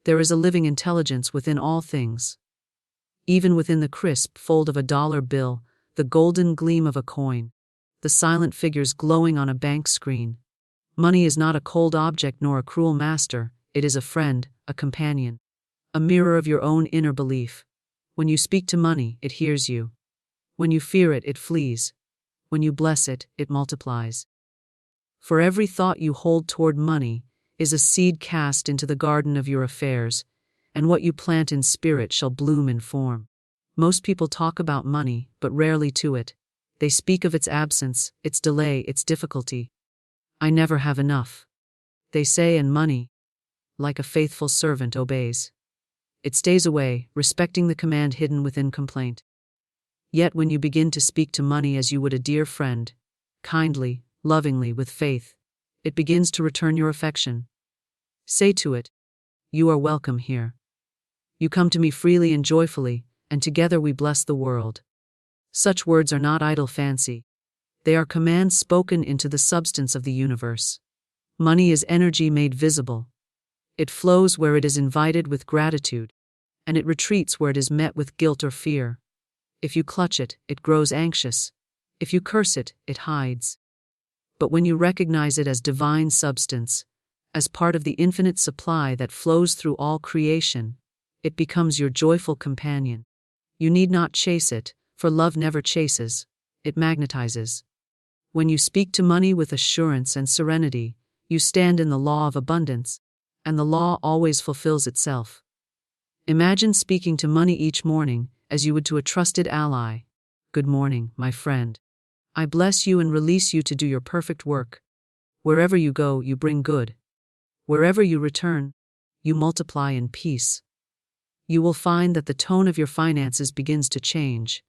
There is a living intelligence within all things. Even within the crisp fold of a dollar bill, the golden gleam of a coin, the silent figures glowing on a bank screen. Money is not a cold object nor a cruel master, it is a friend, a companion, a mirror of your own inner belief. When you speak to money, it hears you. When you fear it, it flees. When you bless it, it multiplies. For every thought you hold toward money is a seed cast into the garden of your affairs, and what you plant in spirit shall bloom in form. Most people talk about money, but rarely to it. They speak of its absence, its delay, its difficulty. I never have enough, they say, and money, like a faithful servant, obeys. It stays away, respecting the command hidden within complaint. Yet when you begin to speak to money as you would a dear friend, kindly, lovingly, with faith, it begins to return your affection. Say to it, "You are welcome here. You come to me freely and joyfully, and together we bless the world." Such words are not idle fancy. They are commands spoken into the substance of the universe. Money is energy made visible. It flows where it is invited with gratitude, and it retreats where it is met with guilt or fear. If you clutch it, it grows anxious. If you curse it, it hides. But when you recognize it as divine substance, as part of the infinite supply that flows through all creation, it becomes your joyful companion. You need not chase it, for love never chases, it magnetizes. When you speak to money with assurance and serenity, you stand in the law of abundance, and the law always fulfills itself. Imagine speaking to money each morning as you would to a trusted ally. "Good morning, my friend. I bless you and release you to do your perfect work. Wherever you go, you bring good. Wherever you return, you multiply in peace." You will find that the tone of your finances begins to change,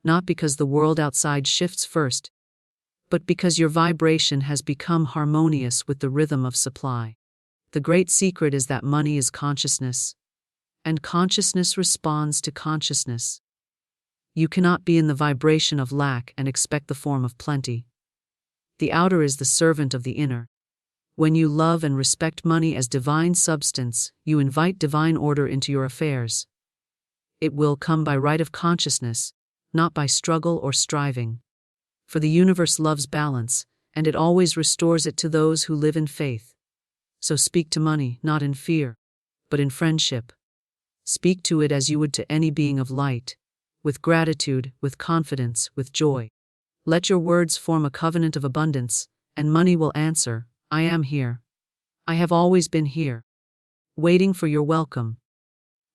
not because the world outside shifts first, but because your vibration has become harmonious with the rhythm of supply. The great secret is that money is consciousness, and consciousness responds to consciousness. You cannot be in the vibration of lack and expect the form of plenty. The outer is the servant of the inner. When you love and respect money as divine substance, you invite divine order into your affairs. It will come by right of consciousness, not by struggle or striving. For the universe loves balance, and it always restores it to those who live in faith. So speak to money, not in fear, but in friendship. Speak to it as you would to any being of light, with gratitude, with confidence, with joy. Let your words form a covenant of abundance, and money will answer, "I am here. I have always been here, waiting for your welcome."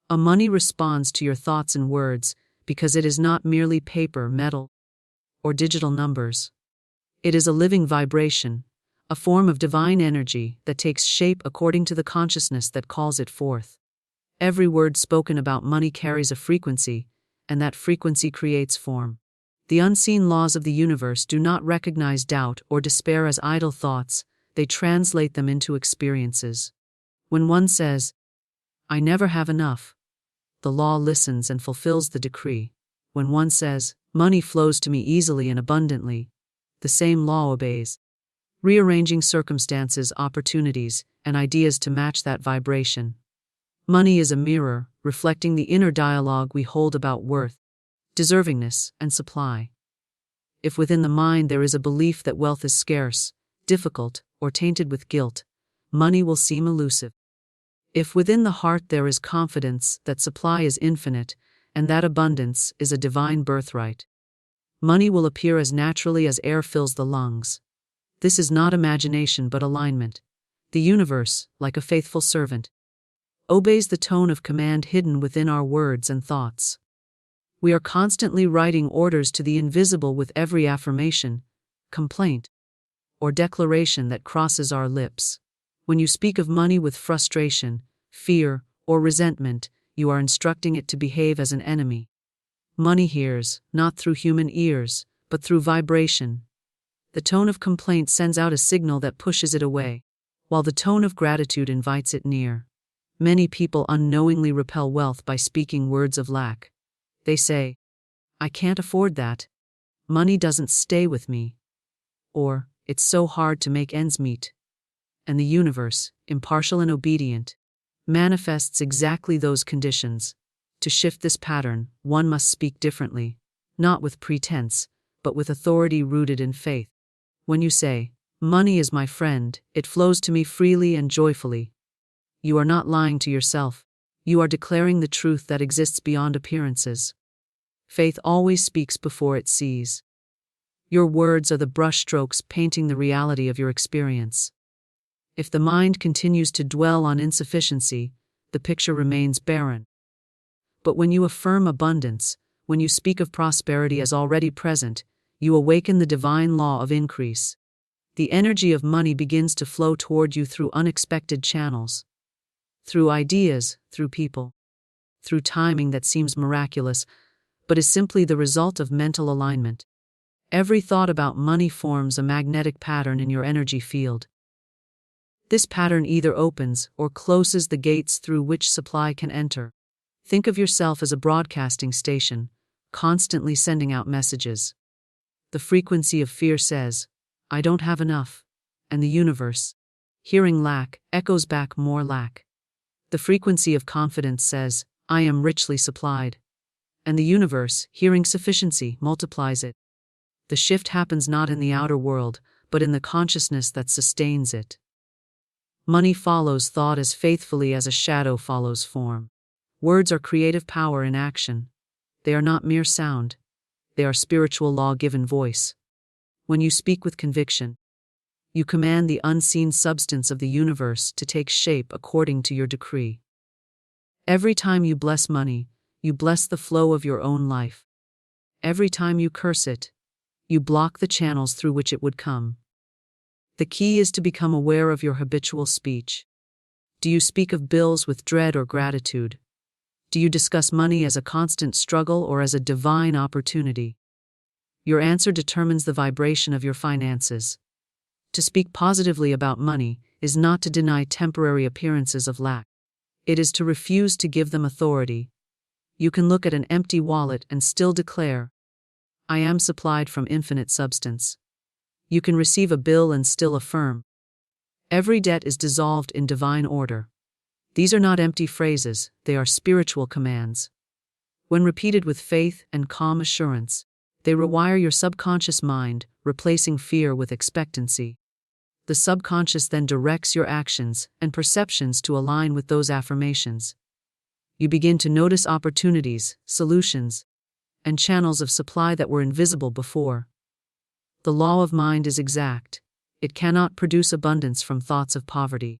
A money responds to your thoughts and words because it is not merely paper, metal, or digital numbers. It is a living vibration, a form of divine energy that takes shape according to the consciousness that calls it forth. Every word spoken about money carries a frequency, and that frequency creates form. The unseen laws of the universe do not recognize doubt or despair as idle thoughts, they translate them into experiences. When one says, "I never have enough," the law listens and fulfills the decree. When one says, "Money flows to me easily and abundantly," the same law obeys, rearranging circumstances, opportunities, and ideas to match that vibration. Money is a mirror, reflecting the inner dialogue we hold about worth, deservingness, and supply. If within the mind there is a belief that wealth is scarce, difficult, or tainted with guilt, money will seem elusive. If within the heart there is confidence that supply is infinite, and that abundance is a divine birthright, money will appear as naturally as air fills the lungs. This is not imagination but alignment. The universe, like a faithful servant, obeys the tone of command hidden within our words and thoughts. We are constantly writing orders to the invisible with every affirmation, complaint, or declaration that crosses our lips. When you speak of money with frustration, fear, or resentment, you are instructing it to behave as an enemy. Money hears, not through human ears, but through vibration. The tone of complaint sends out a signal that pushes it away, while the tone of gratitude invites it near. Many people unknowingly repel wealth by speaking words of lack. They say, "I can't afford that. Money doesn't stay with me." Or, "It's so hard to make ends meet." And the universe, impartial and obedient, manifests exactly those conditions. To shift this pattern, one must speak differently, not with pretense, but with authority rooted in faith. When you say, "Money is my friend, it flows to me freely and joyfully," you are not lying to yourself. You are declaring the truth that exists beyond appearances. Faith always speaks before it sees. Your words are the brushstrokes painting the reality of your experience. If the mind continues to dwell on insufficiency, the picture remains barren. But when you affirm abundance, when you speak of prosperity as already present, you awaken the divine law of increase. The energy of money begins to flow toward you through unexpected channels. Through ideas, through people. Through timing that seems miraculous, but is simply the result of mental alignment. Every thought about money forms a magnetic pattern in your energy field. This pattern either opens or closes the gates through which supply can enter. Think of yourself as a broadcasting station, constantly sending out messages. The frequency of fear says, "I don't have enough," and the universe, hearing lack, echoes back more lack. The frequency of confidence says, "I am richly supplied," and the universe, hearing sufficiency, multiplies it. The shift happens not in the outer world, but in the consciousness that sustains it. Money follows thought as faithfully as a shadow follows form. Words are creative power in action. They are not mere sound. They are spiritual law-given voice. When you speak with conviction, you command the unseen substance of the universe to take shape according to your decree. Every time you bless money, you bless the flow of your own life. Every time you curse it, you block the channels through which it would come. The key is to become aware of your habitual speech. Do you speak of bills with dread or gratitude? Do you discuss money as a constant struggle or as a divine opportunity? Your answer determines the vibration of your finances. To speak positively about money is not to deny temporary appearances of lack. It is to refuse to give them authority. You can look at an empty wallet and still declare, "I am supplied from infinite substance." You can receive a bill and still affirm, "Every debt is dissolved in divine order." These are not empty phrases, they are spiritual commands. When repeated with faith and calm assurance, they rewire your subconscious mind, replacing fear with expectancy. The subconscious then directs your actions and perceptions to align with those affirmations. You begin to notice opportunities, solutions, and channels of supply that were invisible before. The law of mind is exact. It cannot produce abundance from thoughts of poverty,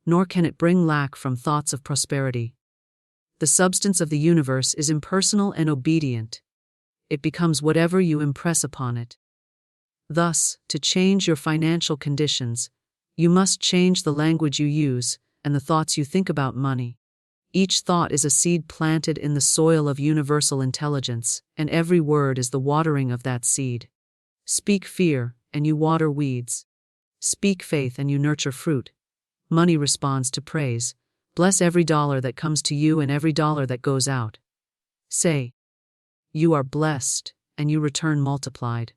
nor can it bring lack from thoughts of prosperity. The substance of the universe is impersonal and obedient. It becomes whatever you impress upon it. Thus, to change your financial conditions, you must change the language you use and the thoughts you think about money. Each thought is a seed planted in the soil of universal intelligence, and every word is the watering of that seed. Speak fear, and you water weeds. Speak faith, and you nurture fruit. Money responds to praise. Bless every dollar that comes to you and every dollar that goes out. Say, "You are blessed," and you return multiplied.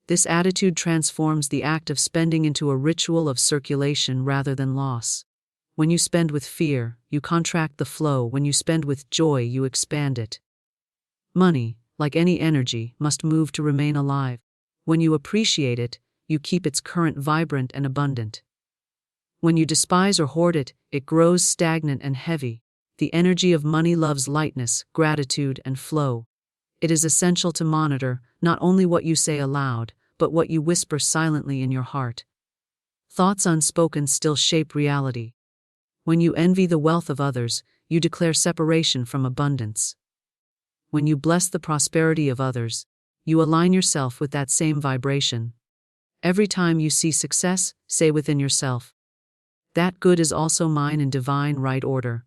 This attitude transforms the act of spending into a ritual of circulation rather than loss. When you spend with fear, you contract the flow. When you spend with joy, you expand it. Money, like any energy, must move to remain alive. When you appreciate it, you keep its current vibrant and abundant. When you despise or hoard it, it grows stagnant and heavy. The energy of money loves lightness, gratitude, and flow. It is essential to monitor not only what you say aloud, but what you whisper silently in your heart. Thoughts unspoken still shape reality. When you envy the wealth of others, you declare separation from abundance. When you bless the prosperity of others, you align yourself with that same vibration. Every time you see success, say within yourself, "That good is also mine in divine right order."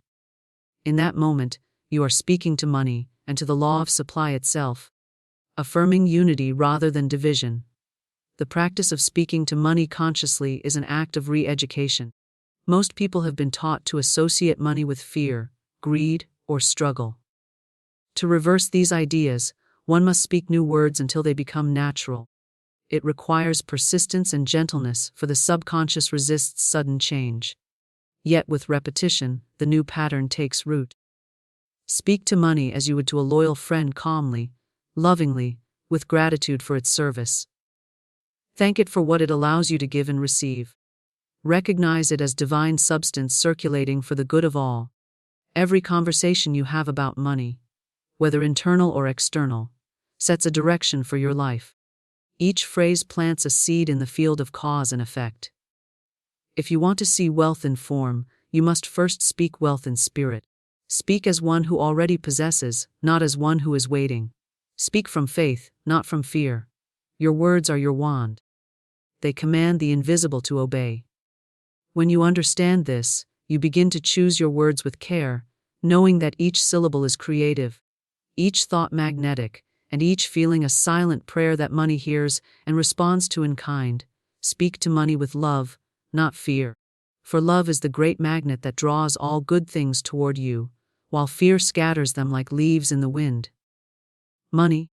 In that moment, you are speaking to money and to the law of supply itself, affirming unity rather than division. The practice of speaking to money consciously is an act of re-education. Most people have been taught to associate money with fear, greed, or struggle. To reverse these ideas, one must speak new words until they become natural. It requires persistence and gentleness, for the subconscious resists sudden change. Yet with repetition, the new pattern takes root. Speak to money as you would to a loyal friend, calmly, lovingly, with gratitude for its service. Thank it for what it allows you to give and receive. Recognize it as divine substance circulating for the good of all. Every conversation you have about money, whether internal or external, sets a direction for your life. Each phrase plants a seed in the field of cause and effect. If you want to see wealth in form, you must first speak wealth in spirit. Speak as one who already possesses, not as one who is waiting. Speak from faith, not from fear. Your words are your wand. They command the invisible to obey. When you understand this, you begin to choose your words with care, knowing that each syllable is creative, each thought magnetic, and each feeling a silent prayer that money hears and responds to in kind. Speak to money with love, not fear. For love is the great magnet that draws all good things toward you, while fear scatters them like leaves in the wind. Money,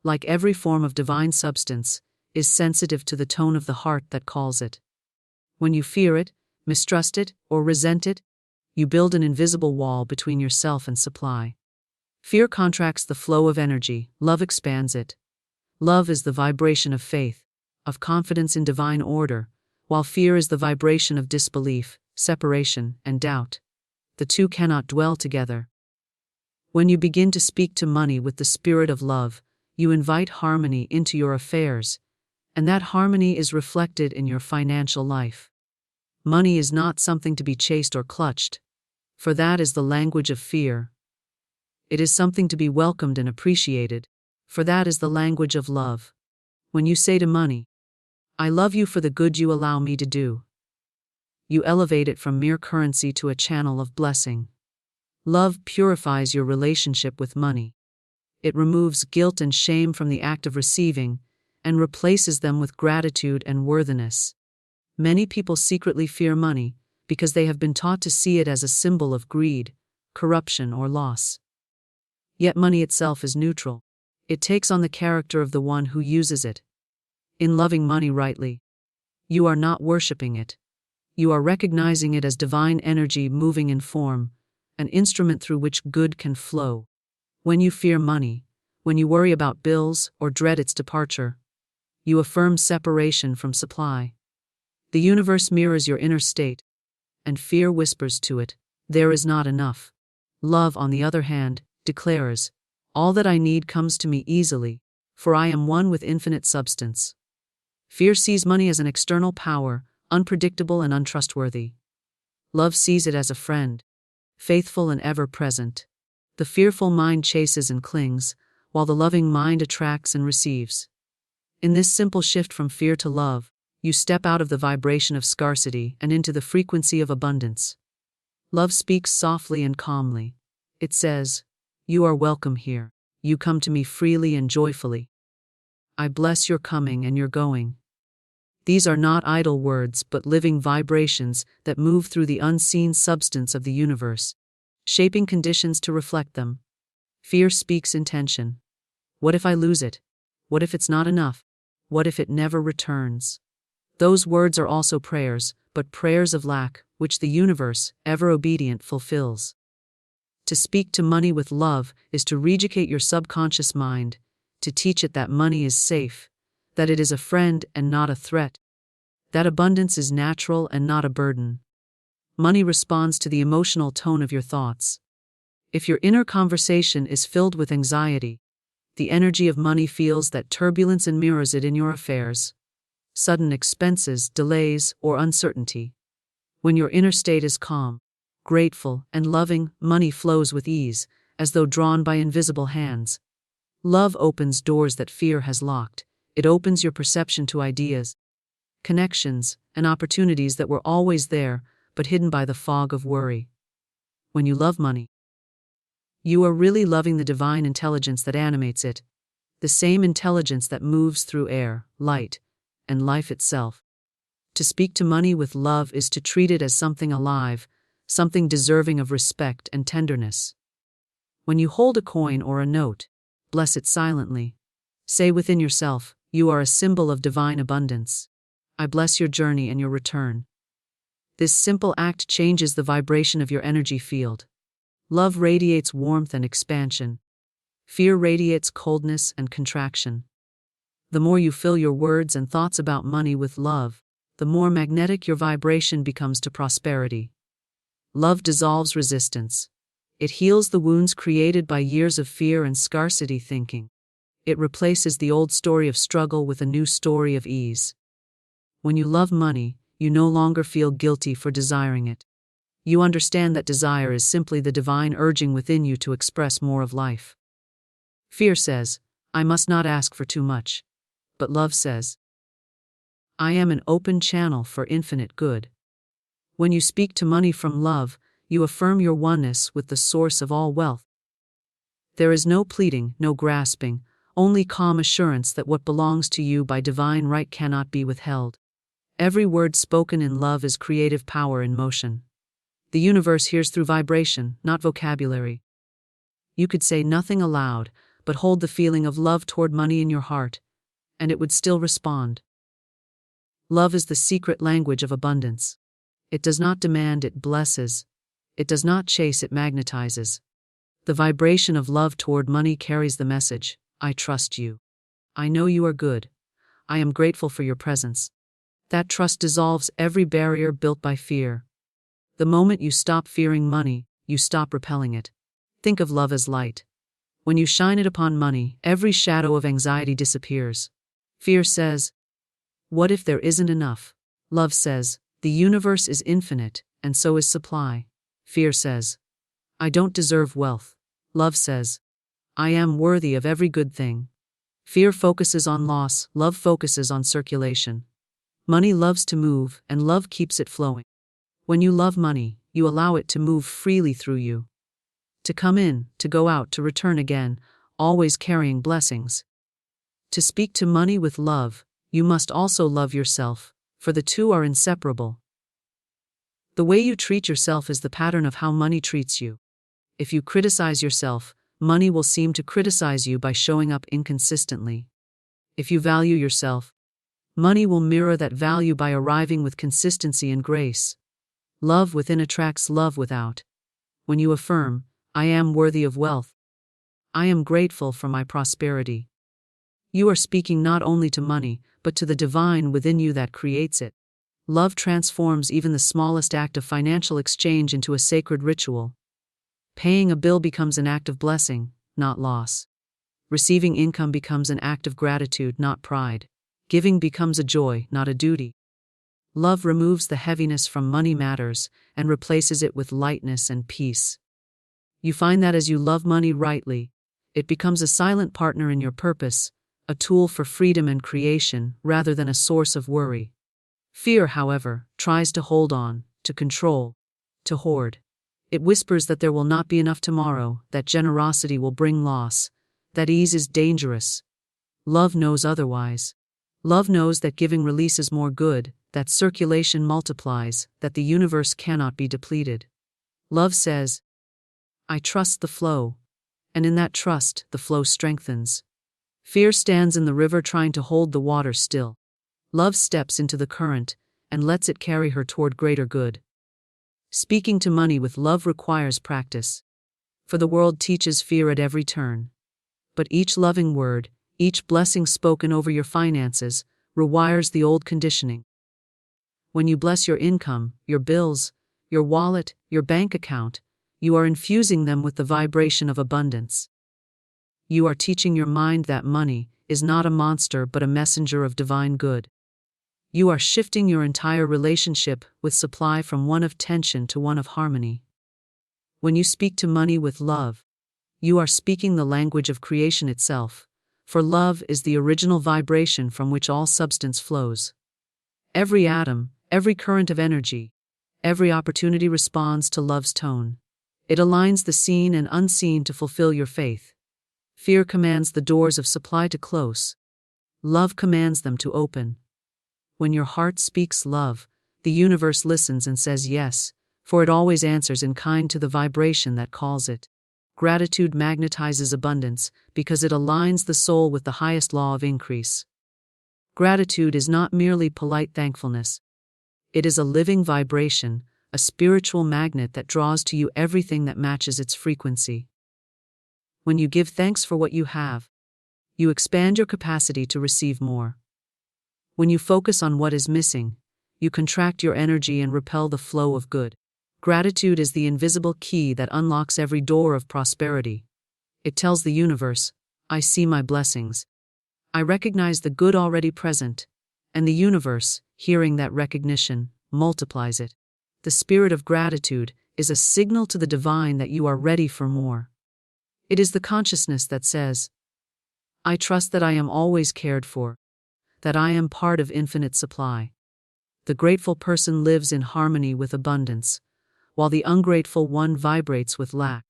like every form of divine substance, is sensitive to the tone of the heart that calls it. When you fear it, mistrust it, or resent it, you build an invisible wall between yourself and supply. Fear contracts the flow of energy, love expands it. Love is the vibration of faith, of confidence in divine order, while fear is the vibration of disbelief, separation, and doubt. The two cannot dwell together. When you begin to speak to money with the spirit of love, you invite harmony into your affairs, and that harmony is reflected in your financial life. Money is not something to be chased or clutched, for that is the language of fear. It is something to be welcomed and appreciated, for that is the language of love. When you say to money, "I love you for the good you allow me to do," you elevate it from mere currency to a channel of blessing. Love purifies your relationship with money. It removes guilt and shame from the act of receiving and replaces them with gratitude and worthiness. Many people secretly fear money because they have been taught to see it as a symbol of greed, corruption, or loss. Yet money itself is neutral. It takes on the character of the one who uses it. In loving money rightly, you are not worshipping it. You are recognizing it as divine energy moving in form, an instrument through which good can flow. When you fear money, when you worry about bills or dread its departure, you affirm separation from supply. The universe mirrors your inner state, and fear whispers to it, "There is not enough." Love, on the other hand, declares, "All that I need comes to me easily, for I am one with infinite substance." Fear sees money as an external power, unpredictable and untrustworthy. Love sees it as a friend, faithful and ever-present. The fearful mind chases and clings, while the loving mind attracts and receives. In this simple shift from fear to love, you step out of the vibration of scarcity and into the frequency of abundance. Love speaks softly and calmly. It says, "You are welcome here. You come to me freely and joyfully. I bless your coming and your going." These are not idle words but living vibrations that move through the unseen substance of the universe, shaping conditions to reflect them. Fear speaks intention. What if I lose it? What if it's not enough? What if it never returns? Those words are also prayers, but prayers of lack, which the universe, ever obedient, fulfills. To speak to money with love is to reeducate your subconscious mind, to teach it that money is safe, that it is a friend and not a threat, that abundance is natural and not a burden. Money responds to the emotional tone of your thoughts. If your inner conversation is filled with anxiety, the energy of money feels that turbulence and mirrors it in your affairs. Sudden expenses, delays, or uncertainty. When your inner state is calm, grateful, and loving, money flows with ease, as though drawn by invisible hands. Love opens doors that fear has locked. It opens your perception to ideas, connections, and opportunities that were always there, but hidden by the fog of worry. When you love money, you are really loving the divine intelligence that animates it, the same intelligence that moves through air, light, and life itself. To speak to money with love is to treat it as something alive, something deserving of respect and tenderness. When you hold a coin or a note, bless it silently. Say within yourself, "You are a symbol of divine abundance. I bless your journey and your return." This simple act changes the vibration of your energy field. Love radiates warmth and expansion. Fear radiates coldness and contraction. The more you fill your words and thoughts about money with love, the more magnetic your vibration becomes to prosperity. Love dissolves resistance. It heals the wounds created by years of fear and scarcity thinking. It replaces the old story of struggle with a new story of ease. When you love money, you no longer feel guilty for desiring it. You understand that desire is simply the divine urging within you to express more of life. Fear says, I must not ask for too much. But love says, I am an open channel for infinite good. When you speak to money from love, you affirm your oneness with the source of all wealth. There is no pleading, no grasping, only calm assurance that what belongs to you by divine right cannot be withheld. Every word spoken in love is creative power in motion. The universe hears through vibration, not vocabulary. You could say nothing aloud, but hold the feeling of love toward money in your heart, and it would still respond. Love is the secret language of abundance. It does not demand, it blesses. It does not chase, it magnetizes. The vibration of love toward money carries the message, I trust you. I know you are good. I am grateful for your presence. That trust dissolves every barrier built by fear. The moment you stop fearing money, you stop repelling it. Think of love as light. When you shine it upon money, every shadow of anxiety disappears. Fear says, what if there isn't enough? Love says, the universe is infinite, and so is supply. Fear says, I don't deserve wealth. Love says, I am worthy of every good thing. Fear focuses on loss, love focuses on circulation. Money loves to move, and love keeps it flowing. When you love money, you allow it to move freely through you. To come in, to go out, to return again, always carrying blessings. To speak to money with love, you must also love yourself, for the two are inseparable. The way you treat yourself is the pattern of how money treats you. If you criticize yourself, money will seem to criticize you by showing up inconsistently. If you value yourself, money will mirror that value by arriving with consistency and grace. Love within attracts love without. When you affirm, I am worthy of wealth. I am grateful for my prosperity. You are speaking not only to money, but to the divine within you that creates it. Love transforms even the smallest act of financial exchange into a sacred ritual. Paying a bill becomes an act of blessing, not loss. Receiving income becomes an act of gratitude, not pride. Giving becomes a joy, not a duty. Love removes the heaviness from money matters and replaces it with lightness and peace. You find that as you love money rightly, it becomes a silent partner in your purpose, a tool for freedom and creation rather than a source of worry. Fear, however, tries to hold on, to control, to hoard. It whispers that there will not be enough tomorrow, that generosity will bring loss, that ease is dangerous. Love knows otherwise. Love knows that giving releases more good, that circulation multiplies, that the universe cannot be depleted. Love says, I trust the flow, and in that trust, the flow strengthens. Fear stands in the river trying to hold the water still. Love steps into the current and lets it carry her toward greater good. Speaking to money with love requires practice, for the world teaches fear at every turn. But each loving word, each blessing spoken over your finances, rewires the old conditioning. When you bless your income, your bills, your wallet, your bank account, you are infusing them with the vibration of abundance. You are teaching your mind that money is not a monster but a messenger of divine good. You are shifting your entire relationship with supply from one of tension to one of harmony. When you speak to money with love, you are speaking the language of creation itself, for love is the original vibration from which all substance flows. Every atom, every current of energy, every opportunity responds to love's tone. It aligns the seen and unseen to fulfill your faith. Fear commands the doors of supply to close. Love commands them to open. When your heart speaks love, the universe listens and says yes, for it always answers in kind to the vibration that calls it. Gratitude magnetizes abundance because it aligns the soul with the highest law of increase. Gratitude is not merely polite thankfulness. It is a living vibration, a spiritual magnet that draws to you everything that matches its frequency. When you give thanks for what you have, you expand your capacity to receive more. When you focus on what is missing, you contract your energy and repel the flow of good. Gratitude is the invisible key that unlocks every door of prosperity. It tells the universe, I see my blessings. I recognize the good already present, and the universe, hearing that recognition, multiplies it. The spirit of gratitude is a signal to the divine that you are ready for more. It is the consciousness that says, I trust that I am always cared for, that I am part of infinite supply. The grateful person lives in harmony with abundance, while the ungrateful one vibrates with lack.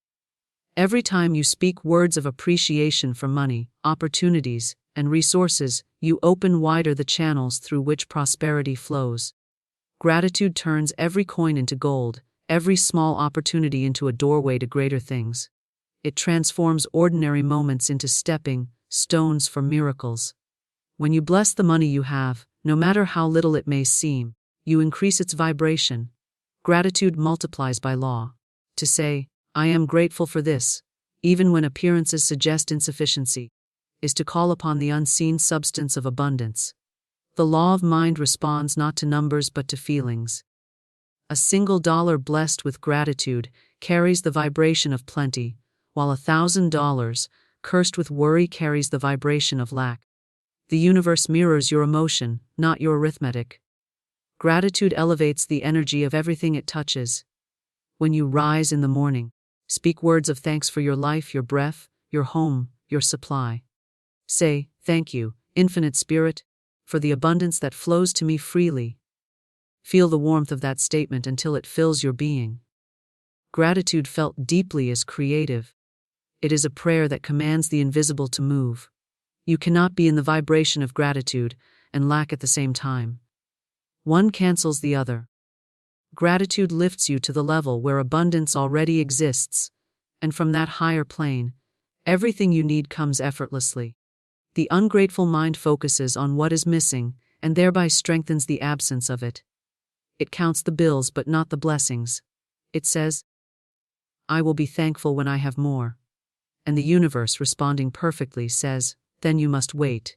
Every time you speak words of appreciation for money, opportunities, and resources, you open wider the channels through which prosperity flows. Gratitude turns every coin into gold, every small opportunity into a doorway to greater things. It transforms ordinary moments into stepping stones for miracles. When you bless the money you have, no matter how little it may seem, you increase its vibration. Gratitude multiplies by law. To say, I am grateful for this, even when appearances suggest insufficiency, is to call upon the unseen substance of abundance. The law of mind responds not to numbers but to feelings. A single dollar blessed with gratitude carries the vibration of plenty, while $1,000 cursed with worry carries the vibration of lack. The universe mirrors your emotion, not your arithmetic. Gratitude elevates the energy of everything it touches. When you rise in the morning, speak words of thanks for your life, your breath, your home, your supply. Say, thank you, infinite spirit, for the abundance that flows to me freely. Feel the warmth of that statement until it fills your being. Gratitude felt deeply is creative. It is a prayer that commands the invisible to move. You cannot be in the vibration of gratitude and lack at the same time. One cancels the other. Gratitude lifts you to the level where abundance already exists, and from that higher plane, everything you need comes effortlessly. The ungrateful mind focuses on what is missing and thereby strengthens the absence of it. It counts the bills but not the blessings. It says, I will be thankful when I have more. And the universe, responding perfectly, says, then you must wait.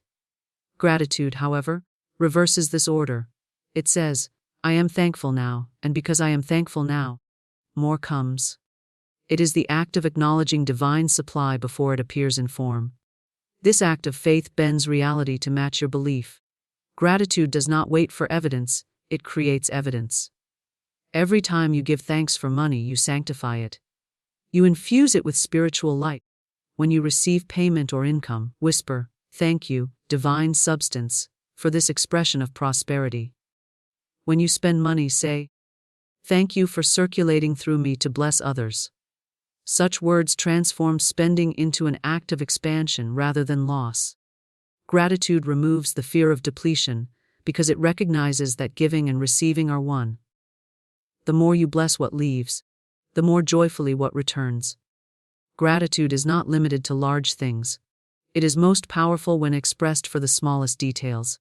Gratitude, however, reverses this order. It says, I am thankful now, and because I am thankful now, more comes. It is the act of acknowledging divine supply before it appears in form. This act of faith bends reality to match your belief. Gratitude does not wait for evidence, it creates evidence. Every time you give thanks for money, you sanctify it. You infuse it with spiritual light. When you receive payment or income, whisper, thank you, divine substance, for this expression of prosperity. When you spend money, say, thank you for circulating through me to bless others. Such words transform spending into an act of expansion rather than loss. Gratitude removes the fear of depletion because it recognizes that giving and receiving are one. The more you bless what leaves, the more joyfully what returns. Gratitude is not limited to large things. It is most powerful when expressed for the smallest details.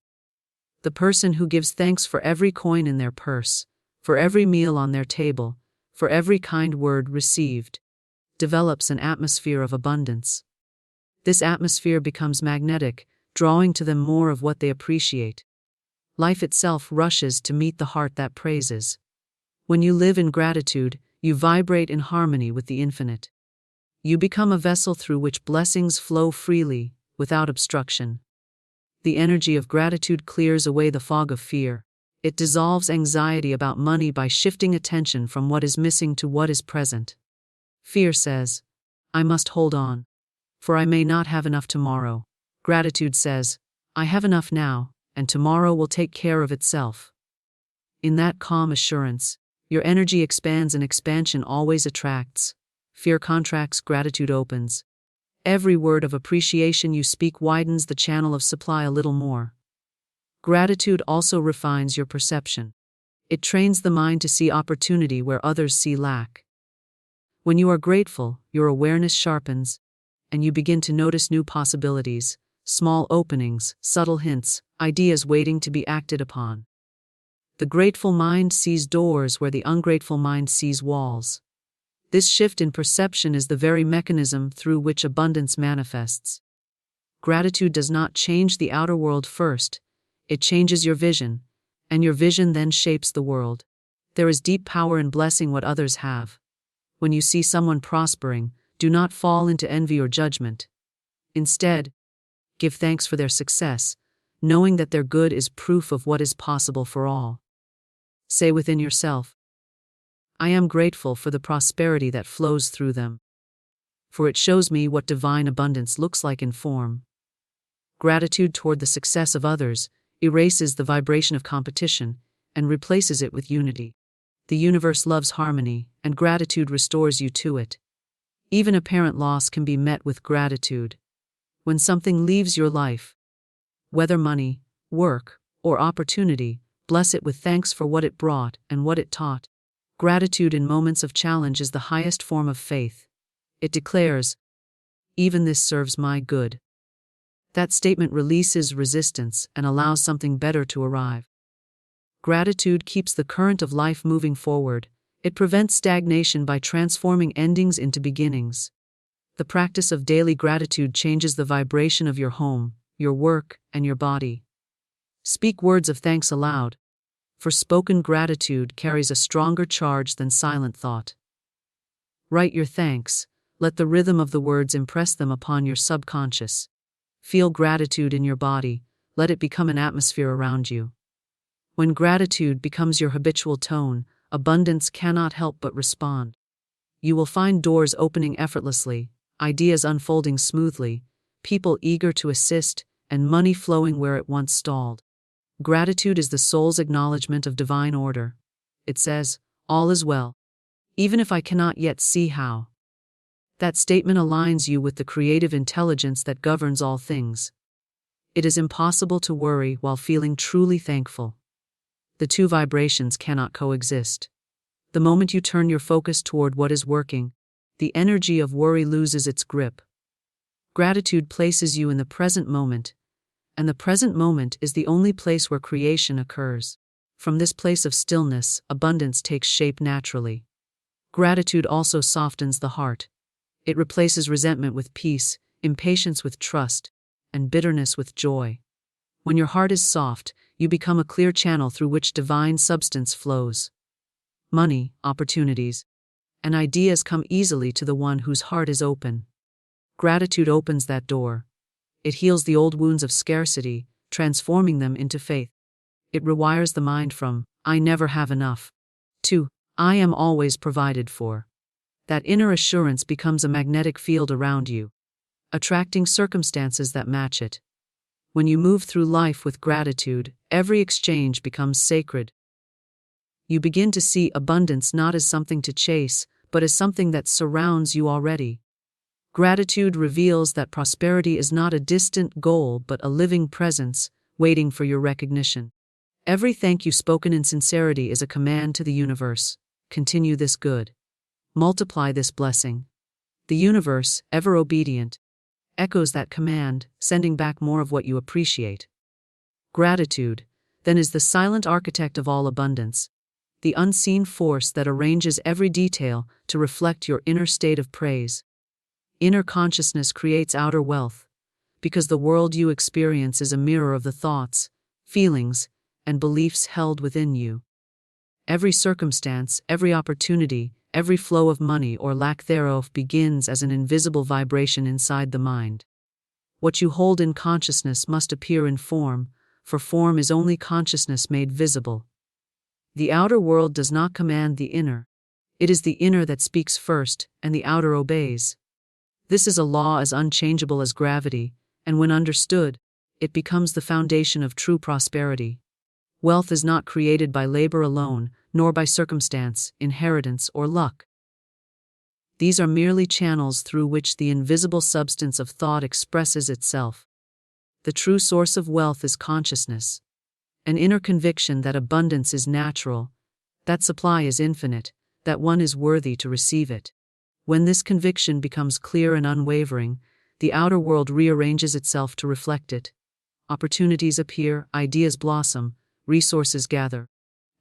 The person who gives thanks for every coin in their purse, for every meal on their table, for every kind word received, develops an atmosphere of abundance. This atmosphere becomes magnetic, drawing to them more of what they appreciate. Life itself rushes to meet the heart that praises. When you live in gratitude, you vibrate in harmony with the infinite. You become a vessel through which blessings flow freely, without obstruction. The energy of gratitude clears away the fog of fear. It dissolves anxiety about money by shifting attention from what is missing to what is present. Fear says, I must hold on, for I may not have enough tomorrow. Gratitude says, I have enough now, and tomorrow will take care of itself. In that calm assurance, your energy expands, and expansion always attracts. Fear contracts, gratitude opens. Every word of appreciation you speak widens the channel of supply a little more. Gratitude also refines your perception. It trains the mind to see opportunity where others see lack. When you are grateful, your awareness sharpens, and you begin to notice new possibilities, small openings, subtle hints, ideas waiting to be acted upon. The grateful mind sees doors where the ungrateful mind sees walls. This shift in perception is the very mechanism through which abundance manifests. Gratitude does not change the outer world first, it changes your vision, and your vision then shapes the world. There is deep power in blessing what others have. When you see someone prospering, do not fall into envy or judgment. Instead, give thanks for their success, knowing that their good is proof of what is possible for all. Say within yourself, I am grateful for the prosperity that flows through them, for it shows me what divine abundance looks like in form. Gratitude toward the success of others erases the vibration of competition and replaces it with unity. The universe loves harmony, and gratitude restores you to it. Even apparent loss can be met with gratitude. When something leaves your life, whether money, work, or opportunity, bless it with thanks for what it brought and what it taught. Gratitude in moments of challenge is the highest form of faith. It declares, even this serves my good. That statement releases resistance and allows something better to arrive. Gratitude keeps the current of life moving forward. It prevents stagnation by transforming endings into beginnings. The practice of daily gratitude changes the vibration of your home, your work, and your body. Speak words of thanks aloud, for spoken gratitude carries a stronger charge than silent thought. Write your thanks, let the rhythm of the words impress them upon your subconscious. Feel gratitude in your body, let it become an atmosphere around you. When gratitude becomes your habitual tone, abundance cannot help but respond. You will find doors opening effortlessly, ideas unfolding smoothly, people eager to assist, and money flowing where it once stalled. Gratitude is the soul's acknowledgement of divine order. It says, all is well, even if I cannot yet see how. That statement aligns you with the creative intelligence that governs all things. It is impossible to worry while feeling truly thankful. The two vibrations cannot coexist. The moment you turn your focus toward what is working, the energy of worry loses its grip. Gratitude places you in the present moment, and the present moment is the only place where creation occurs. From this place of stillness, abundance takes shape naturally. Gratitude also softens the heart. It replaces resentment with peace, impatience with trust, and bitterness with joy. When your heart is soft, you become a clear channel through which divine substance flows. Money, opportunities, and ideas come easily to the one whose heart is open. Gratitude opens that door. It heals the old wounds of scarcity, transforming them into faith. It rewires the mind from, I never have enough, to, I am always provided for. That inner assurance becomes a magnetic field around you, attracting circumstances that match it. When you move through life with gratitude, every exchange becomes sacred. You begin to see abundance not as something to chase, but as something that surrounds you already. Gratitude reveals that prosperity is not a distant goal but a living presence, waiting for your recognition. Every thank you spoken in sincerity is a command to the universe. Continue this good. Multiply this blessing. The universe, ever obedient, echoes that command, sending back more of what you appreciate. Gratitude, then, is the silent architect of all abundance, the unseen force that arranges every detail to reflect your inner state of praise. Inner consciousness creates outer wealth, because the world you experience is a mirror of the thoughts, feelings, and beliefs held within you. Every circumstance, every opportunity, every flow of money or lack thereof begins as an invisible vibration inside the mind. What you hold in consciousness must appear in form, for form is only consciousness made visible. The outer world does not command the inner. It is the inner that speaks first, and the outer obeys. This is a law as unchangeable as gravity, and when understood, it becomes the foundation of true prosperity. Wealth is not created by labor alone, nor by circumstance, inheritance, or luck. These are merely channels through which the invisible substance of thought expresses itself. The true source of wealth is consciousness, an inner conviction that abundance is natural, that supply is infinite, that one is worthy to receive it. When this conviction becomes clear and unwavering, the outer world rearranges itself to reflect it. Opportunities appear, ideas blossom, resources gather.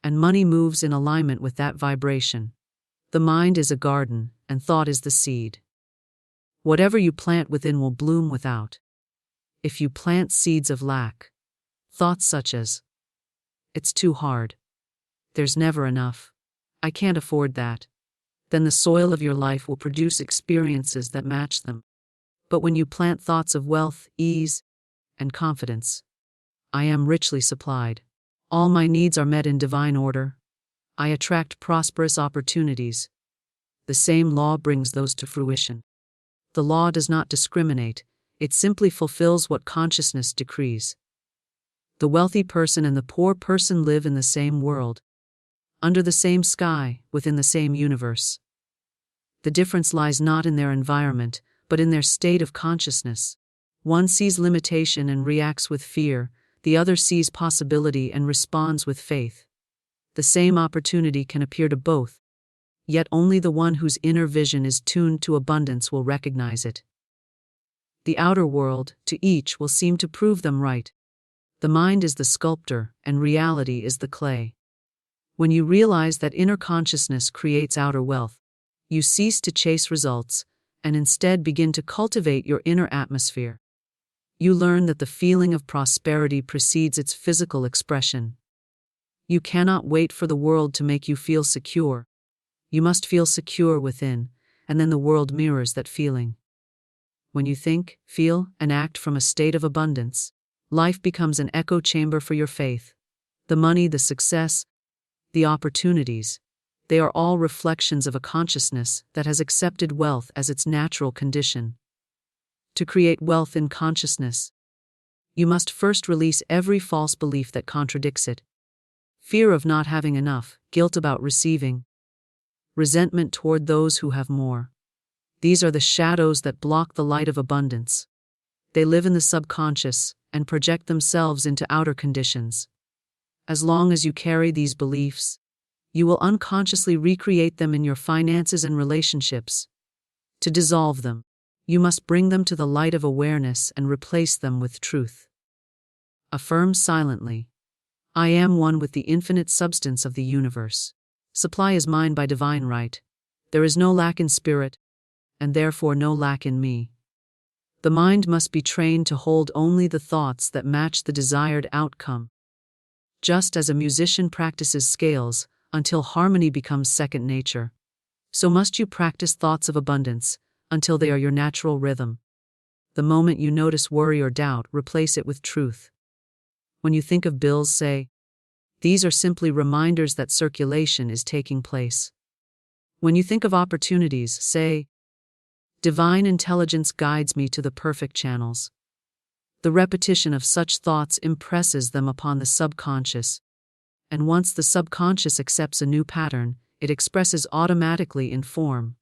and money moves in alignment with that vibration. The mind is a garden, and thought is the seed. Whatever you plant within will bloom without. If you plant seeds of lack, thoughts such as, "It's too hard. There's never enough. I can't afford that," then the soil of your life will produce experiences that match them. But when you plant thoughts of wealth, ease, and confidence, "I am richly supplied. All my needs are met in divine order. I attract prosperous opportunities," the same law brings those to fruition. The law does not discriminate, it simply fulfills what consciousness decrees. The wealthy person and the poor person live in the same world, under the same sky, within the same universe. The difference lies not in their environment, but in their state of consciousness. One sees limitation and reacts with fear, the other sees possibility and responds with faith. The same opportunity can appear to both, yet only the one whose inner vision is tuned to abundance will recognize it. The outer world, to each, will seem to prove them right. The mind is the sculptor, and reality is the clay. When you realize that inner consciousness creates outer wealth, you cease to chase results, and instead begin to cultivate your inner atmosphere. You learn that the feeling of prosperity precedes its physical expression. You cannot wait for the world to make you feel secure. You must feel secure within, and then the world mirrors that feeling. When you think, feel, and act from a state of abundance, life becomes an echo chamber for your faith. The money, the success, the opportunities, they are all reflections of a consciousness that has accepted wealth as its natural condition. To create wealth in consciousness, you must first release every false belief that contradicts it. Fear of not having enough, guilt about receiving, resentment toward those who have more. These are the shadows that block the light of abundance. They live in the subconscious and project themselves into outer conditions. As long as you carry these beliefs, you will unconsciously recreate them in your finances and relationships. To dissolve them, you must bring them to the light of awareness and replace them with truth. Affirm silently, "I am one with the infinite substance of the universe. Supply is mine by divine right. There is no lack in spirit, and therefore no lack in me." The mind must be trained to hold only the thoughts that match the desired outcome. Just as a musician practices scales until harmony becomes second nature, so must you practice thoughts of abundance until they are your natural rhythm. The moment you notice worry or doubt, replace it with truth. When you think of bills, say, "These are simply reminders that circulation is taking place." When you think of opportunities, say, "Divine intelligence guides me to the perfect channels." The repetition of such thoughts impresses them upon the subconscious, and once the subconscious accepts a new pattern, it expresses automatically in form.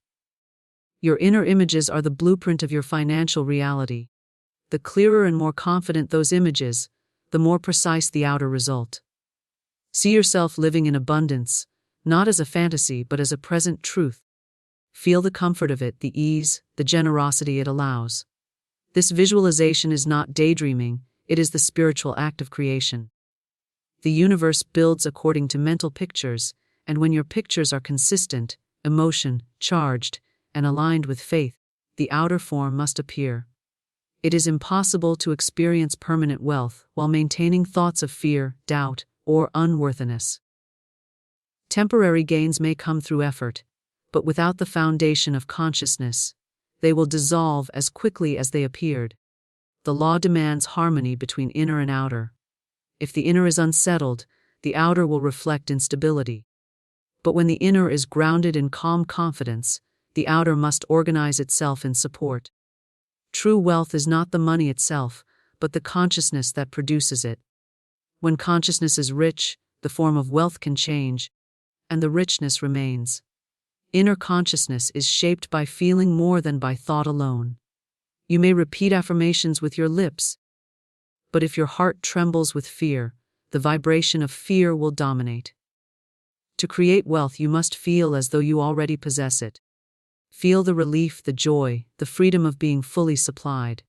Your inner images are the blueprint of your financial reality. The clearer and more confident those images, the more precise the outer result. See yourself living in abundance, not as a fantasy but as a present truth. Feel the comfort of it, the ease, the generosity it allows. This visualization is not daydreaming, it is the spiritual act of creation. The universe builds according to mental pictures, and when your pictures are consistent, emotion, charged, and aligned with faith, the outer form must appear. It is impossible to experience permanent wealth while maintaining thoughts of fear, doubt, or unworthiness. Temporary gains may come through effort, but without the foundation of consciousness, they will dissolve as quickly as they appeared. The law demands harmony between inner and outer. If the inner is unsettled, the outer will reflect instability. But when the inner is grounded in calm confidence, the outer must organize itself in support. True wealth is not the money itself, but the consciousness that produces it. When consciousness is rich, the form of wealth can change, and the richness remains. Inner consciousness is shaped by feeling more than by thought alone. You may repeat affirmations with your lips, but if your heart trembles with fear, the vibration of fear will dominate. To create wealth, you must feel as though you already possess it. Feel the relief, the joy, the freedom of being fully supplied.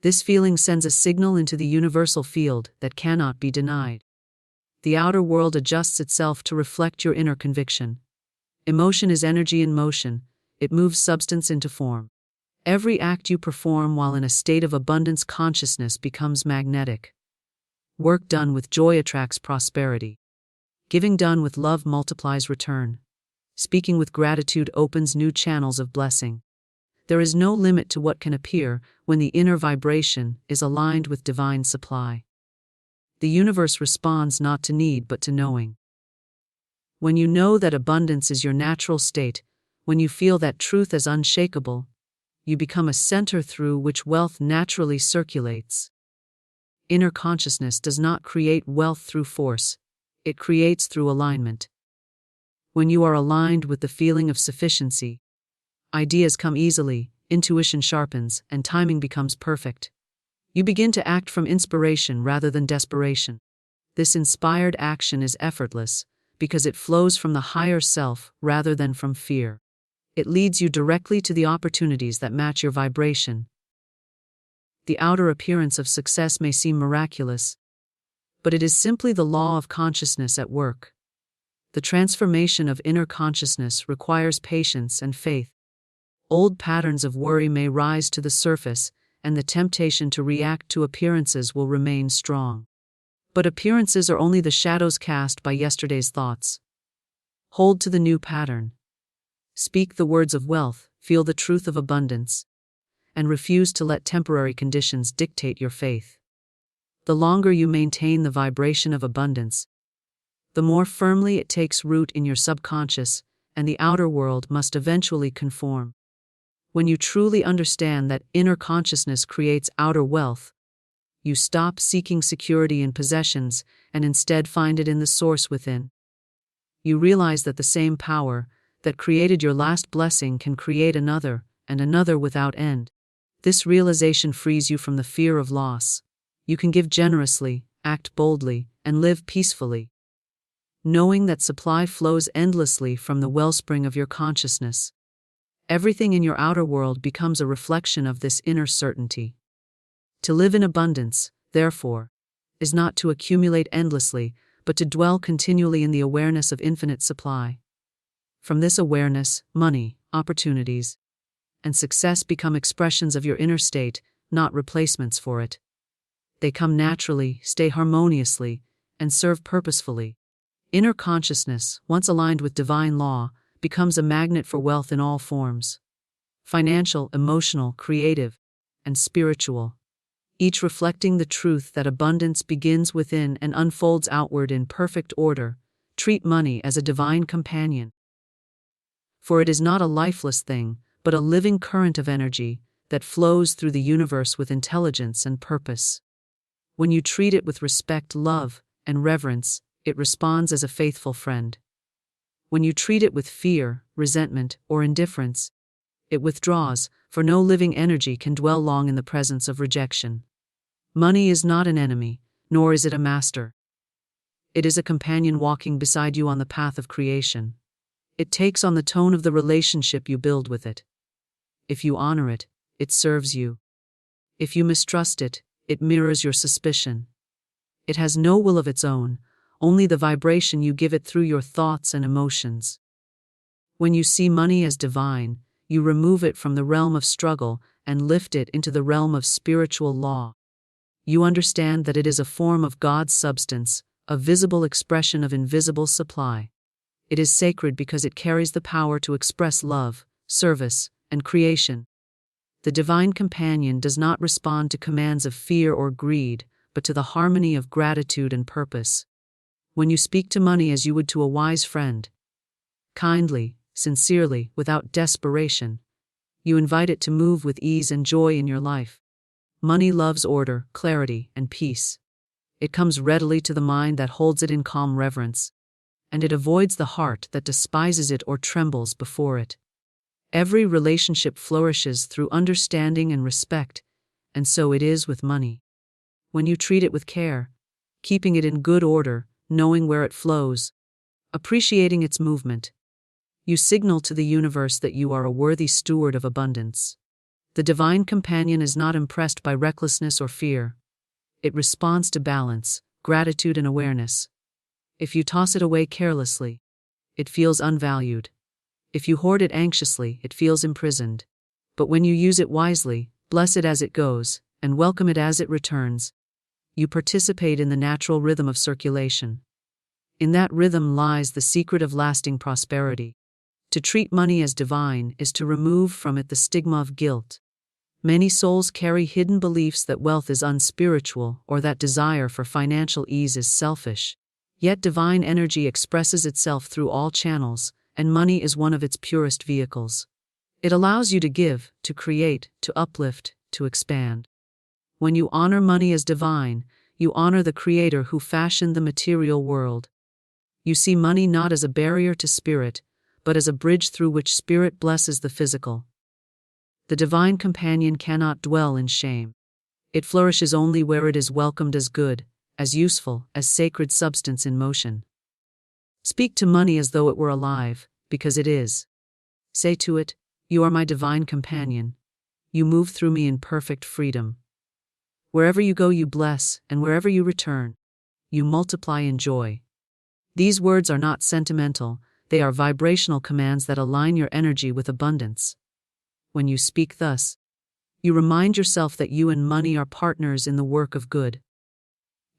This feeling sends a signal into the universal field that cannot be denied. The outer world adjusts itself to reflect your inner conviction. Emotion is energy in motion, it moves substance into form. Every act you perform while in a state of abundance consciousness becomes magnetic. Work done with joy attracts prosperity. Giving done with love multiplies return. Speaking with gratitude opens new channels of blessing. There is no limit to what can appear when the inner vibration is aligned with divine supply. The universe responds not to need but to knowing. When you know that abundance is your natural state, when you feel that truth as unshakable, you become a center through which wealth naturally circulates. Inner consciousness does not create wealth through force, it creates through alignment. When you are aligned with the feeling of sufficiency, ideas come easily, intuition sharpens, and timing becomes perfect. You begin to act from inspiration rather than desperation. This inspired action is effortless because it flows from the higher self rather than from fear. It leads you directly to the opportunities that match your vibration. The outer appearance of success may seem miraculous, but it is simply the law of consciousness at work. The transformation of inner consciousness requires patience and faith. Old patterns of worry may rise to the surface, and the temptation to react to appearances will remain strong. But appearances are only the shadows cast by yesterday's thoughts. Hold to the new pattern. Speak the words of wealth, feel the truth of abundance, and refuse to let temporary conditions dictate your faith. The longer you maintain the vibration of abundance, the more firmly it takes root in your subconscious, and the outer world must eventually conform. When you truly understand that inner consciousness creates outer wealth, you stop seeking security in possessions and instead find it in the source within. You realize that the same power that created your last blessing can create another, and another without end. This realization frees you from the fear of loss. You can give generously, act boldly, and live peacefully, knowing that supply flows endlessly from the wellspring of your consciousness. Everything in your outer world becomes a reflection of this inner certainty. To live in abundance, therefore, is not to accumulate endlessly, but to dwell continually in the awareness of infinite supply. From this awareness, money, opportunities, and success become expressions of your inner state, not replacements for it. They come naturally, stay harmoniously, and serve purposefully. Inner consciousness, once aligned with divine law, becomes a magnet for wealth in all forms: financial, emotional, creative, and spiritual, each reflecting the truth that abundance begins within and unfolds outward in perfect order. Treat money as a divine companion. For it is not a lifeless thing, but a living current of energy that flows through the universe with intelligence and purpose. When you treat it with respect, love, and reverence, it responds as a faithful friend. When you treat it with fear, resentment, or indifference, it withdraws, for no living energy can dwell long in the presence of rejection. Money is not an enemy, nor is it a master. It is a companion walking beside you on the path of creation. It takes on the tone of the relationship you build with it. If you honor it, it serves you. If you mistrust it, it mirrors your suspicion. It has no will of its own, only the vibration you give it through your thoughts and emotions. When you see money as divine, you remove it from the realm of struggle and lift it into the realm of spiritual law. You understand that it is a form of God's substance, a visible expression of invisible supply. It is sacred because it carries the power to express love, service, and creation. The divine companion does not respond to commands of fear or greed, but to the harmony of gratitude and purpose. When you speak to money as you would to a wise friend, kindly, sincerely, without desperation, you invite it to move with ease and joy in your life. Money loves order, clarity, and peace. It comes readily to the mind that holds it in calm reverence, and it avoids the heart that despises it or trembles before it. Every relationship flourishes through understanding and respect, and so it is with money. When you treat it with care, keeping it in good order, knowing where it flows, appreciating its movement, you signal to the universe that you are a worthy steward of abundance. The divine companion is not impressed by recklessness or fear. It responds to balance, gratitude, and awareness. If you toss it away carelessly, it feels unvalued. If you hoard it anxiously, it feels imprisoned. But when you use it wisely, bless it as it goes, and welcome it as it returns, you participate in the natural rhythm of circulation. In that rhythm lies the secret of lasting prosperity. To treat money as divine is to remove from it the stigma of guilt. Many souls carry hidden beliefs that wealth is unspiritual or that desire for financial ease is selfish. Yet divine energy expresses itself through all channels, and money is one of its purest vehicles. It allows you to give, to create, to uplift, to expand. When you honor money as divine, you honor the Creator who fashioned the material world. You see money not as a barrier to spirit, but as a bridge through which spirit blesses the physical. The divine companion cannot dwell in shame. It flourishes only where it is welcomed as good, as useful, as sacred substance in motion. Speak to money as though it were alive, because it is. Say to it, "You are my divine companion. You move through me in perfect freedom. Wherever you go, you bless, and wherever you return, you multiply in joy." These words are not sentimental, they are vibrational commands that align your energy with abundance. When you speak thus, you remind yourself that you and money are partners in the work of good.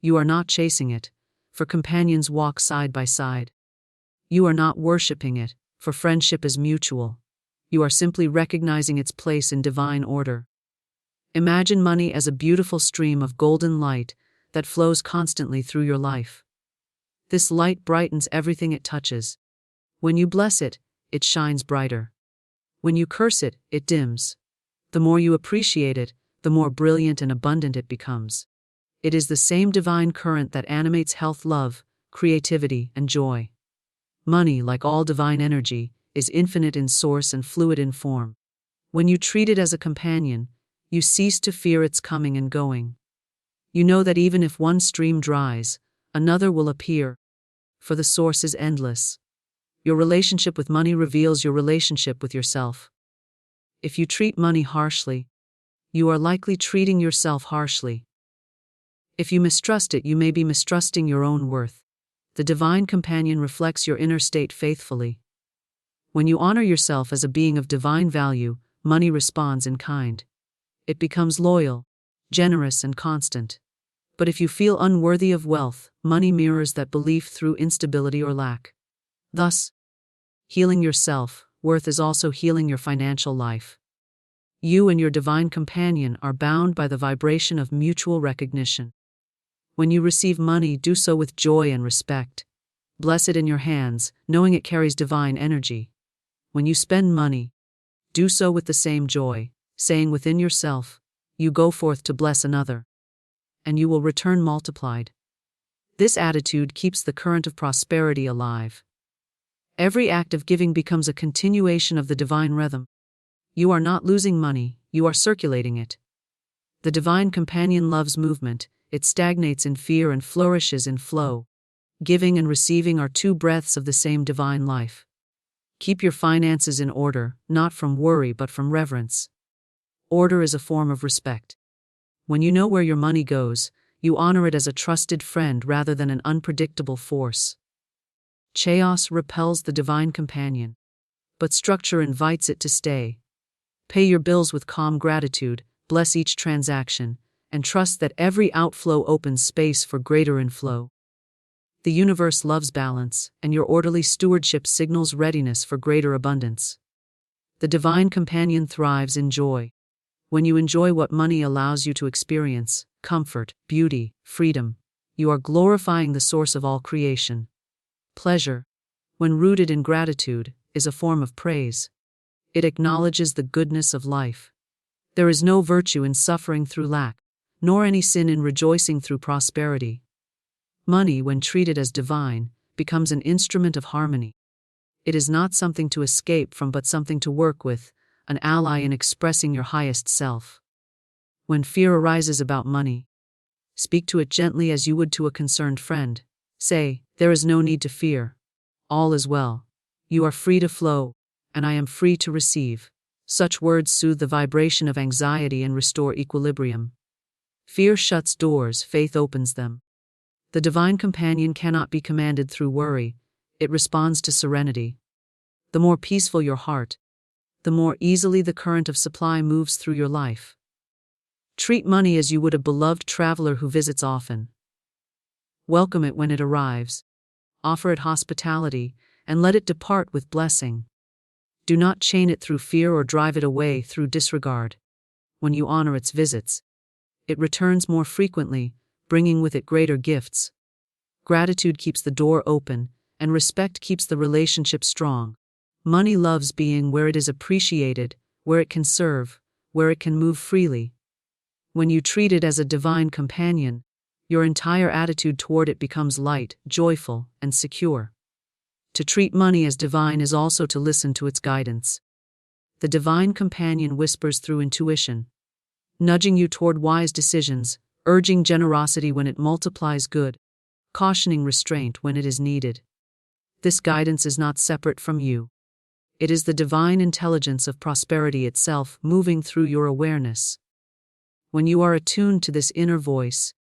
You are not chasing it, for companions walk side by side. You are not worshipping it, for friendship is mutual. You are simply recognizing its place in divine order. Imagine money as a beautiful stream of golden light that flows constantly through your life. This light brightens everything it touches. When you bless it, it shines brighter. When you curse it, it dims. The more you appreciate it, the more brilliant and abundant it becomes. It is the same divine current that animates health, love, creativity, and joy. Money, like all divine energy, is infinite in source and fluid in form. When you treat it as a companion, you cease to fear its coming and going. You know that even if one stream dries, another will appear, for the source is endless. Your relationship with money reveals your relationship with yourself. If you treat money harshly, you are likely treating yourself harshly. If you mistrust it, you may be mistrusting your own worth. The divine companion reflects your inner state faithfully. When you honor yourself as a being of divine value, money responds in kind. It becomes loyal, generous, and constant. But if you feel unworthy of wealth, money mirrors that belief through instability or lack. Thus, healing your self-worth is also healing your financial life. You and your divine companion are bound by the vibration of mutual recognition. When you receive money, do so with joy and respect. Bless it in your hands, knowing it carries divine energy. When you spend money, do so with the same joy, saying within yourself, "You go forth to bless another, and you will return multiplied." This attitude keeps the current of prosperity alive. Every act of giving becomes a continuation of the divine rhythm. You are not losing money, you are circulating it. The divine companion loves movement, it stagnates in fear and flourishes in flow. Giving and receiving are two breaths of the same divine life. Keep your finances in order, not from worry but from reverence. Order is a form of respect. When you know where your money goes, you honor it as a trusted friend rather than an unpredictable force. Chaos repels the divine companion, but structure invites it to stay. Pay your bills with calm gratitude, bless each transaction, and trust that every outflow opens space for greater inflow. The universe loves balance, and your orderly stewardship signals readiness for greater abundance. The divine companion thrives in joy. When you enjoy what money allows you to experience, comfort, beauty, freedom, you are glorifying the source of all creation. Pleasure, when rooted in gratitude, is a form of praise. It acknowledges the goodness of life. There is no virtue in suffering through lack, nor any sin in rejoicing through prosperity. Money, when treated as divine, becomes an instrument of harmony. It is not something to escape from but something to work with, an ally in expressing your highest self. When fear arises about money, speak to it gently as you would to a concerned friend. Say, "There is no need to fear. All is well. You are free to flow, and I am free to receive." Such words soothe the vibration of anxiety and restore equilibrium. Fear shuts doors, faith opens them. The divine companion cannot be commanded through worry, it responds to serenity. The more peaceful your heart, the more easily the current of supply moves through your life. Treat money as you would a beloved traveler who visits often. Welcome it when it arrives, offer it hospitality, and let it depart with blessing. Do not chain it through fear or drive it away through disregard. When you honor its visits, it returns more frequently, bringing with it greater gifts. Gratitude keeps the door open, and respect keeps the relationship strong. Money loves being where it is appreciated, where it can serve, where it can move freely. When you treat it as a divine companion, your entire attitude toward it becomes light, joyful, and secure. To treat money as divine is also to listen to its guidance. The divine companion whispers through intuition, nudging you toward wise decisions, urging generosity when it multiplies good, cautioning restraint when it is needed. This guidance is not separate from you. It is the divine intelligence of prosperity itself moving through your awareness. When you are attuned to this inner voice,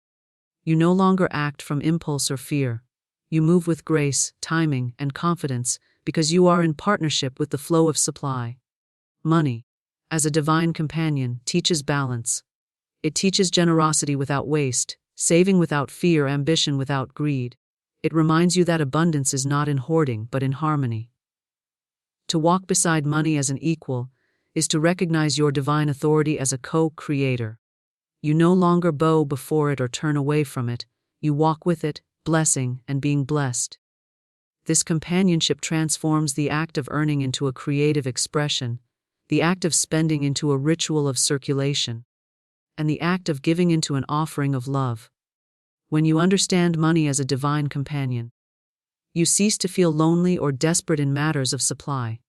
you no longer act from impulse or fear. You move with grace, timing, and confidence because you are in partnership with the flow of supply. Money, as a divine companion, teaches balance. It teaches generosity without waste, saving without fear, ambition without greed. It reminds you that abundance is not in hoarding but in harmony. To walk beside money as an equal is to recognize your divine authority as a co-creator. You no longer bow before it or turn away from it, you walk with it, blessing and being blessed. This companionship transforms the act of earning into a creative expression, the act of spending into a ritual of circulation, and the act of giving into an offering of love. When you understand money as a divine companion, you cease to feel lonely or desperate in matters of supply.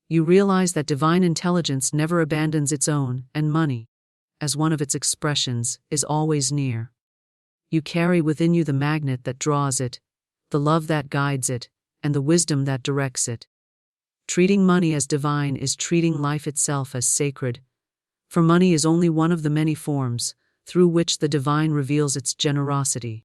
You realize that divine intelligence never abandons its own, and money, as one of its expressions, is always near. You carry within you the magnet that draws it, the love that guides it, and the wisdom that directs it. Treating money as divine is treating life itself as sacred, for money is only one of the many forms through which the divine reveals its generosity.